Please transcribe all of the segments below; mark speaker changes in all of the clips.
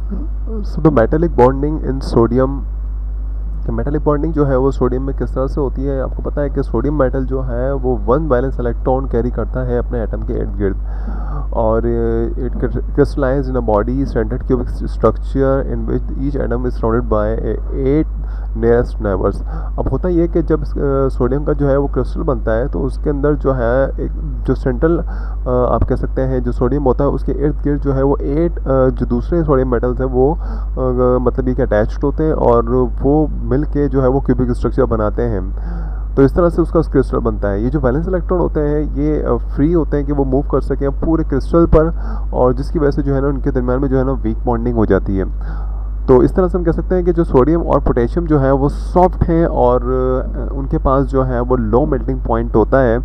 Speaker 1: So the metallic bonding in sodium, metallic bonding जो है वो सोडियम में किस तरह से होती है। आपको पता है कि सोडियम मेटल जो है वो वन वैलेंस इलेक्ट्रॉन कैरी करता है अपने एटम के इर्द गिर्द, और it crystallize in a body standard cubic structure in which each atom is surrounded by 8 nearest neighbours. अब होता ये कि जब सोडियम का जो है वो क्रिस्टल बनता है तो उसके अंदर जो है एक जो सेंट्रल आप कह सकते हैं जो सोडियम होता है उसके इर्द गिर्द जो है वो 8 जो दूसरे सोडियम मेटल्स हैं वो मतलब ये कि अटैच्ड होते हैं, और वो मिल के जो है वो क्यूबिक स्ट्रक्चर बनाते हैं। तो इस तरह से उसका क्रिस्टल बनता है। ये जो वैलेंस इलेक्ट्रॉन होते हैं ये फ्री होते हैं कि वो मूव कर सकें पूरे क्रिस्टल पर, और जिसकी वजह से जो है ना उनके दरमियान में जो है ना वीक बॉन्डिंग हो जाती है। तो इस तरह से हम कह सकते हैं कि जो सोडियम और पोटेशियम जो है वो सॉफ्ट हैं, और उनके पास जो है वो लो मेल्टिंग पॉइंट होता है,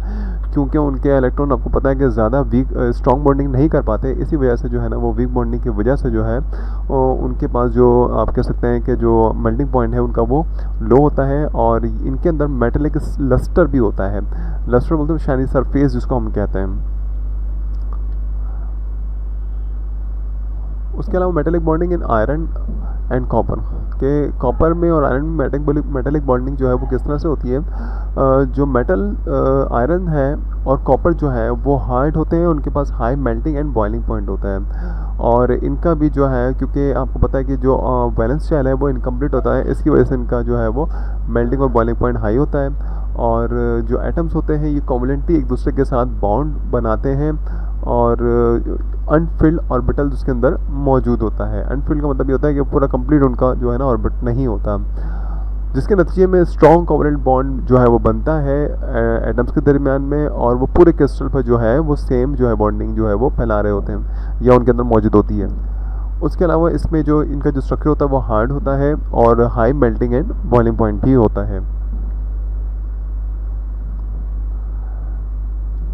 Speaker 1: क्योंकि उनके इलेक्ट्रॉन आपको पता है कि ज़्यादा वीक स्ट्रॉन्ग बॉन्डिंग नहीं कर पाते। इसी वजह से जो है ना वो वीक बॉन्डिंग की वजह से जो है उनके पास जो आप कह सकते हैं कि जो मेल्टिंग पॉइंट है उनका वो लो होता है, और इनके अंदर मेटेलिक लस्टर भी होता है। लस्टर बोलते हैं शाइनी सरफेस जिसको हम कहते हैं। उसके अलावा metallic bonding in iron and copper, के कॉपर में और आयरन में मेटेलिक बॉन्डिंग जो है वो किस तरह से होती है। जो मेटल आयरन है और कॉपर जो है वो हार्ड होते हैं, उनके पास high melting and boiling point होता है, और इनका भी जो है क्योंकि आपको पता है कि जो वैलेंस शेल है वो इनकम्प्लीट होता है, इसकी वजह से इनका जो है वो मेल्टिंग और बॉइलिंग पॉइंट हाई होता है। और जो एटम्स होते हैं ये कोवलेंटली एक दूसरे के साथ बॉन्ड बनाते हैं, और अनफिल्ड ऑर्बिटल उसके अंदर मौजूद होता है। अनफिल्ड का मतलब ये होता है कि पूरा कंप्लीट उनका जो है ना ऑर्बिट नहीं होता, जिसके नतीजे में स्ट्रॉन्ग कोवलेंट बॉन्ड जो है वो बनता है एटम्स के दरमियान में, और वो पूरे क्रिस्टल पर जो है वो सेम जो है बॉन्डिंग जो है वो फैला रहे होते हैं या उनके अंदर मौजूद होती है। उसके अलावा इसमें जो इनका जो स्ट्रक्चर होता है वो हार्ड होता है, और high melting and boiling point भी होता है।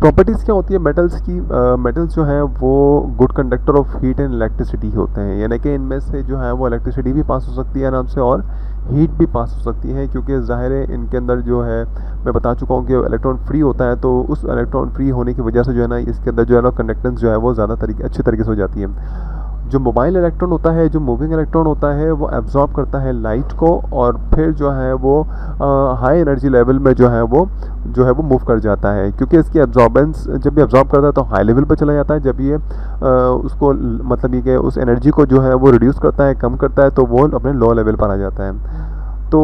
Speaker 1: प्रॉपर्टीज़ क्या होती है मेटल्स की। मेटल्स जो है वो good conductor of heat and electricity होते हैं, यानी कि इनमें से जो है वो इलेक्ट्रिसिटी भी पास हो सकती है आराम से, और हीट भी पास हो सकती है, क्योंकि ज़ाहिर है इनके अंदर जो है मैं बता चुका हूँ कि इलेक्ट्रॉन फ्री होता है, तो उस इलेक्ट्रॉन फ्री होने की वजह से जो है ना इसके अंदर जो है ना कंडक्टेंस जो है वो ज़्यादा अच्छी तरीके से हो जाती है। जो मोबाइल इलेक्ट्रॉन होता है, जो मूविंग इलेक्ट्रॉन होता है, वो एब्जॉर्ब करता है लाइट को, और फिर जो है वो हाई एनर्जी लेवल में जो है वो मूव कर जाता है, क्योंकि इसकी एब्जॉर्बेंस जब ये एब्जॉर्ब करता है तो हाई लेवल पर चला जाता है। जब ये उसको मतलब ये कि उस एनर्जी को जो है वो रिड्यूस करता है, कम करता है, तो वो अपने लो लेवल पर आ जाता है। तो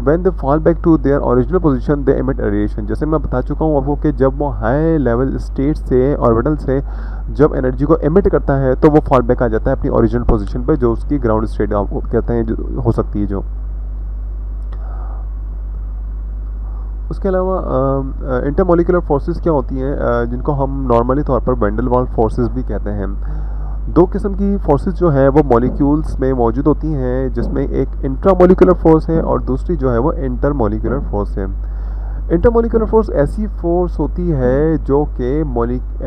Speaker 1: when they fall back to their original position they emit radiation. जैसे मैं बता चुका हूँ आपको कि जब वो हाई लेवल स्टेट से ऑर्बिटल से जब एनर्जी को एमिट करता है तो वो फॉल बैक आ जाता है अपनी ओरिजिनल पोजीशन पे, जो उसकी ग्राउंड स्टेट आपको कहते हैं जो हो सकती है। जो उसके अलावा इंटरमोलिकुलर फोर्सेस क्या होती हैं, जिनको हम नॉर्मली तौर पर वैन डेर वाल्स फोर्सेस भी कहते हैं। दो किस्म की फोर्सेस जो है वो मॉलिक्यूल्स में मौजूद होती हैं, जिसमें एक इंट्रामोलिकुलर फोर्स है और दूसरी जो है वो इंटरमोलिकुलर फोर्स है। इंटरमोलिकुलर फोर्स ऐसी फोर्स होती है जो कि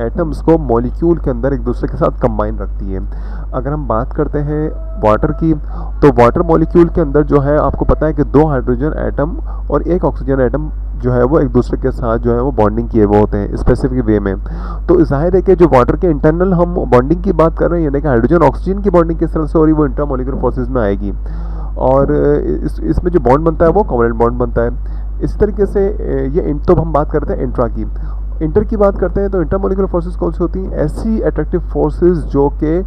Speaker 1: एटम्स को मॉलिक्यूल के अंदर एक दूसरे के साथ कंबाइन रखती है। अगर हम बात करते हैं वाटर की, तो वाटर मॉलिक्यूल के अंदर जो है आपको पता है कि 2 हाइड्रोजन एटम और 1 ऑक्सीजन एटम जो है वो एक दूसरे के साथ जो है वो बॉन्डिंग किए हुए होते हैं स्पेसिफिक वे में। तो जाहिर है कि जो वाटर के इंटरनल हम बॉन्डिंग की बात कर रहे हैं, यानी कि हाइड्रोजन ऑक्सीजन की बॉन्डिंग किस तरह से हो रही है वो इंटरमोलिकुलर फोर्सेज में आएगी, और इसमें जो बॉन्ड बनता है वो कोवलेंट बॉन्ड बनता है। इसी तरीके से ये तो हम बात करते हैं इंट्रा की। इंटर की बात करते हैं तो इंटरमोलिकुलर फोर्सेस कौन सी होती हैं, ऐसी अट्रैक्टिव फोर्सेस जो कि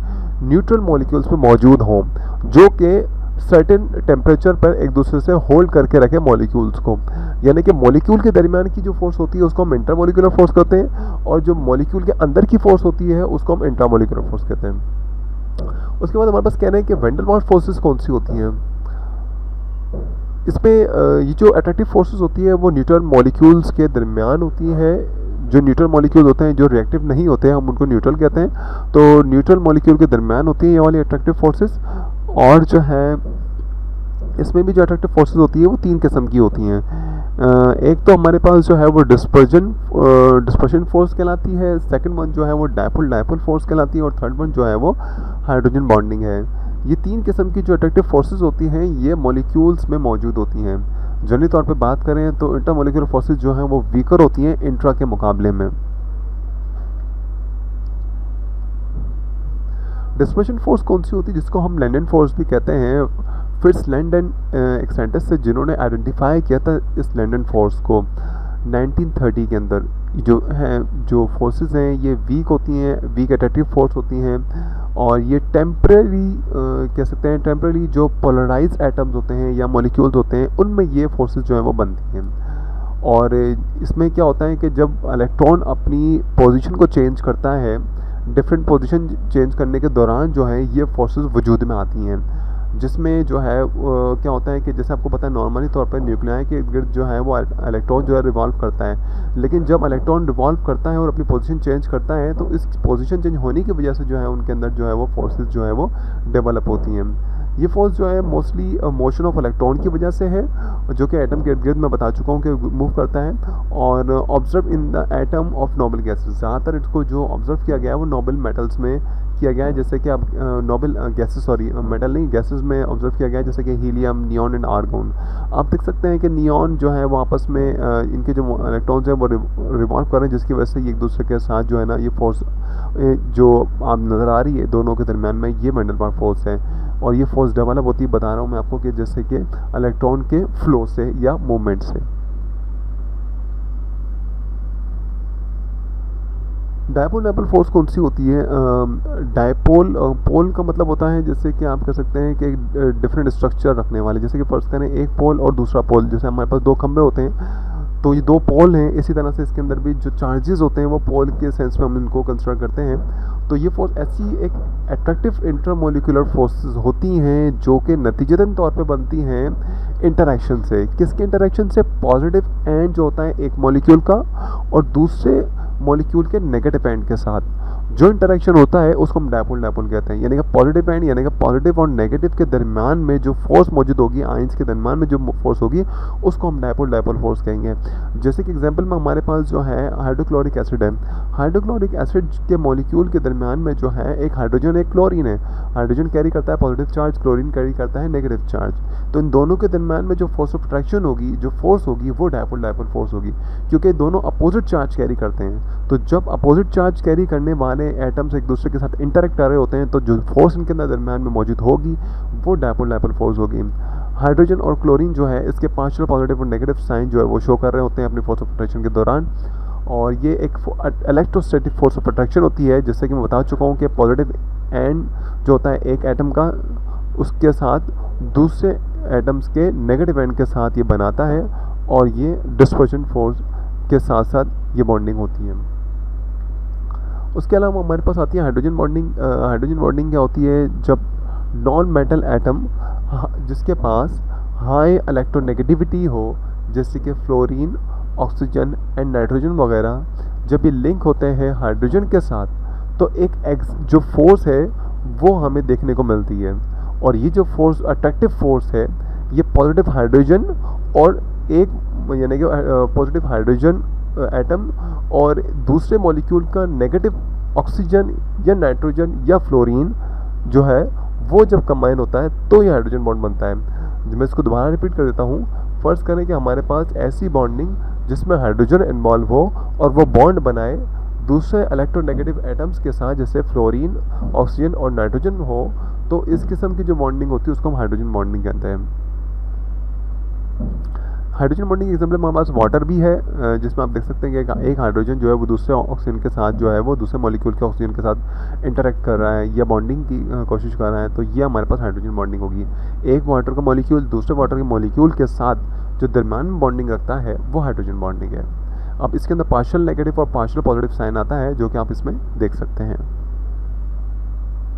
Speaker 1: न्यूट्रल मॉलिक्यूल्स में मौजूद हों, जो कि सर्टेन टेम्परेचर पर एक दूसरे से होल्ड करके रखें मॉलिक्यूल्स को। यानी कि मॉलिक्यूल के दरमियान की जो फोर्स होती है उसको हम इंटरमोलिकुलर फोर्स कहते हैं, और जो मॉलिक्यूल के अंदर की फोर्स होती है उसको हम इंट्रामोलिकुलर फोर्स कहते हैं। उसके बाद हमारे पास कहना है कि वैन डेर वाल्स फोर्सेस कौन सी होती हैं। इसमें ये जो अट्रैक्टिव फोर्सेस होती है वो न्यूट्रल मॉलिक्यूल्स के दरमियान होती है। जो न्यूट्रल मॉलिक्यूल होते हैं जो रिएक्टिव नहीं होते हैं हम उनको न्यूट्रल कहते हैं, तो न्यूट्रल मॉलिक्यूल के दरमियान होती है ये वाली अट्रैक्टिव फोर्सेस। और जो है इसमें भी जो अट्रैक्टिव फोर्सेस होती है वो 3 किस्म की होती हैं। एक तो हमारे पास जो है वो डिस्पर्शन फोर्स कहलाती है, सेकंड वन जो है वो डायपोल फोर्स कहलाती है, और थर्ड वन जो है वो हाइड्रोजन बॉन्डिंग है। ये 3 किस्म की जो अट्रैक्टिव फोर्सेस होती हैं ये मॉलिक्यूल्स में मौजूद होती हैं। जनरली तौर पे बात करें तो इंटरमोलिकुलर फोर्सेस जो हैं वो वीकर होती हैं इंट्रा के मुकाबले में। डिस्पर्शन फोर्स कौन सी होती है, जिसको हम लैंडन फोर्स भी कहते हैं, फिट्जलैंड एंड एक्सेंटस से जिन्होंने आइडेंटिफाई किया था इस लैंडन फोर्स को 1930 के अंदर। जो फोर्सेस हैं ये वीक होती हैं, वीक अट्रैक्टिव फोर्स होती हैं, और ये टेम्परेरी कह सकते हैं, टेम्परेरी जो पोलराइज एटम्स होते हैं या मॉलिक्यूल्स होते हैं उनमें ये फोर्सेस जो हैं वो बनती हैं। और इसमें क्या होता है कि जब इलेक्ट्रॉन अपनी पोजीशन को चेंज करता है, डिफरेंट पोजीशन चेंज करने के दौरान जो है ये फोर्सेस वजूद में आती हैं, जिसमें जो है क्या होता है कि जैसे आपको पता है नॉर्मली तौर पर न्यूक्लियाई के इर्द गिर्द जो है वो इलेक्ट्रॉन जो है रिवॉल्व करता है, लेकिन जब इलेक्ट्रॉन रिवॉल्व करता है और अपनी पोजीशन चेंज करता है तो इस पोजीशन चेंज होने की वजह से जो है उनके अंदर जो है वो फोर्सेस जो है वो डेवलप होती हैं। ये फोर्स जो है मोस्टली मोशन ऑफ इलेक्ट्रॉन की वजह से है, जो कि एटम के इर्द गिर्द मैं बता चुका हूँ कि मूव करता है, और observe in the atom of noble gases. ज़्यादातर इसको जो ऑब्जर्व किया गया है वो नोबल मेटल्स में किया गया है, जैसे कि अब नोबल गैसेस, सॉरी मेटल नहीं, गैसेस में ऑब्जर्व किया गया है, जैसे कि हीलियम, नियॉन एंड आर्गोन। आप देख सकते हैं कि नियॉन जो है वो आपस में इनके जो इलेक्ट्रॉन्स हैं वो रिवॉल्व कर रहे हैं, जिसकी वजह से एक दूसरे के साथ जो है ना ये फोर्स जो आप नज़र आ रही है दोनों के दरमियान में, ये मैंडल बार फोर्स है। और ये फोर्स डेवलप होती है, बता रहा हूँ मैं आपको, कि जैसे कि इलेक्ट्रॉन के फ्लो से या मूवमेंट से। डायपोल डायपोल फोर्स कौन सी होती है? डायपोल पोल का मतलब होता है जैसे कि आप कह सकते हैं कि डिफरेंट स्ट्रक्चर रखने वाले, जैसे कि फर्स्ट करें एक पोल और दूसरा पोल, जैसे हमारे पास दो खंभे होते हैं तो ये दो पोल हैं, इसी तरह से इसके अंदर भी जो चार्जेस होते हैं वो पोल के सेंस में हम इनको कंसिडर करते हैं। तो ये फोर्स ऐसी एक अट्रैक्टिव इंटरमोलिकुलर फोर्सेस होती हैं जो कि नतीजतन तौर पे बनती हैं इंटरेक्शन से। किसके इंटरेक्शन से? पॉजिटिव एंड जो होता है एक मॉलिक्यूल का और दूसरे मॉलिक्यूल के नेगेटिव एंड के साथ जो इंटरेक्शन होता है उसको हम डायपोल डायपोल कहते हैं। यानी कि पॉजिटिव एंड, यानी कि पॉजिटिव और नेगेटिव के दरमियान में जो फोर्स मौजूद होगी, आयंस के दरमियान में जो फोर्स होगी उसको हम डायपोल डायपोल फोर्स कहेंगे। जैसे कि एग्जांपल में हमारे पास जो है हाइड्रोक्लोरिक एसिड है, हाइड्रोक्लोरिक एसिड के मॉलिक्यूल के दरमियान में जो है एक हाइड्रोजन एक क्लोरीन है, हाइड्रोजन कैरी करता है पॉजिटिव चार्ज, क्लोरीन कैरी करता है नेगेटिव चार्ज। तो इन दोनों के दरमियान में जो फोर्स ऑफ अट्रैक्शन होगी, जो फोर्स होगी वो डायपोल डायपोल फोर्स होगी, क्योंकि दोनों अपोजिट चार्ज कैरी करते हैं। तो जब अपोजिट चार्ज कैरी करने वाले एटम्स एक दूसरे के साथ इंटरेक्ट कर रहे होते हैं तो जो फोर्स इनके अंदर दरमियान में मौजूद होगी वो डायपोल डायपोल फोर्स होगी। हाइड्रोजन और क्लोरीन जो है इसके पार्शियल पॉजिटिव और नेगेटिव साइन जो है वो शो कर रहे होते हैं अपनी फोर्स ऑफ अट्रैक्शन के दौरान, और ये एक इलेक्ट्रोस्टैटिक फोर्स ऑफ अट्रैक्शन होती है। जैसे कि मैं बता चुका हूँ कि पॉजिटिव एंड जो होता है एक एटम का उसके साथ दूसरे एटम्स के नेगेटिव एंड के साथ ये बनाता है, और ये डिस्पर्शन फोर्स के साथ साथ ये बॉन्डिंग होती है। उसके अलावा हमारे पास आती है हाइड्रोजन बॉन्डिंग। हाइड्रोजन बॉन्डिंग क्या होती है? जब नॉन मेटल एटम जिसके पास हाई इलेक्ट्रोनेगेटिविटी हो, जैसे कि फ्लोरीन, ऑक्सीजन एंड नाइट्रोजन वगैरह, जब ये लिंक होते हैं हाइड्रोजन के साथ तो एक जो फोर्स है वो हमें देखने को मिलती है। और ये जो फोर्स अट्रैक्टिव फोर्स है ये पॉजिटिव हाइड्रोजन और एक यानी कि पॉजिटिव हाइड्रोजन एटम और दूसरे मॉलिक्यूल का नेगेटिव ऑक्सीजन या नाइट्रोजन या फ्लोरीन जो है वो जब कंबाइन होता है तो ये हाइड्रोजन बॉन्ड बनता है। मैं इसको दोबारा रिपीट कर देता हूँ। फर्स्ट करें कि हमारे पास ऐसी बॉन्डिंग जिसमें हाइड्रोजन इन्वॉल्व हो और वो बॉन्ड बनाए दूसरे इलेक्ट्रोनेगेटिव एटम्स के साथ, जैसे फ्लोरीन, ऑक्सीजन और नाइट्रोजन हो, तो इस किस्म की जो बॉन्डिंग होती है उसको हम हाइड्रोजन बॉन्डिंग कहते हैं। हाइड्रोजन बॉन्डिंग एग्जाम्पल में हमारे पास वाटर भी है, जिसमें आप देख सकते हैं कि एक हाइड्रोजन जो है वो दूसरे ऑक्सीजन के साथ जो है वो दूसरे मॉलिक्यूल के ऑक्सीजन के साथ इंटरेक्ट कर रहा है या बॉन्डिंग की कोशिश कर रहा है, तो ये हमारे पास हाइड्रोजन बॉन्डिंग होगी। एक वाटर का मॉलिक्यूल दूसरे वाटर के मॉलिक्यूल के साथ जो दरमियान में बॉन्डिंग रखता है वो हाइड्रोजन बॉन्डिंग है। अब इसके अंदर पार्शियल नेगेटिव और पार्शियल पॉजिटिव साइन आता है जो कि आप इसमें देख सकते हैं।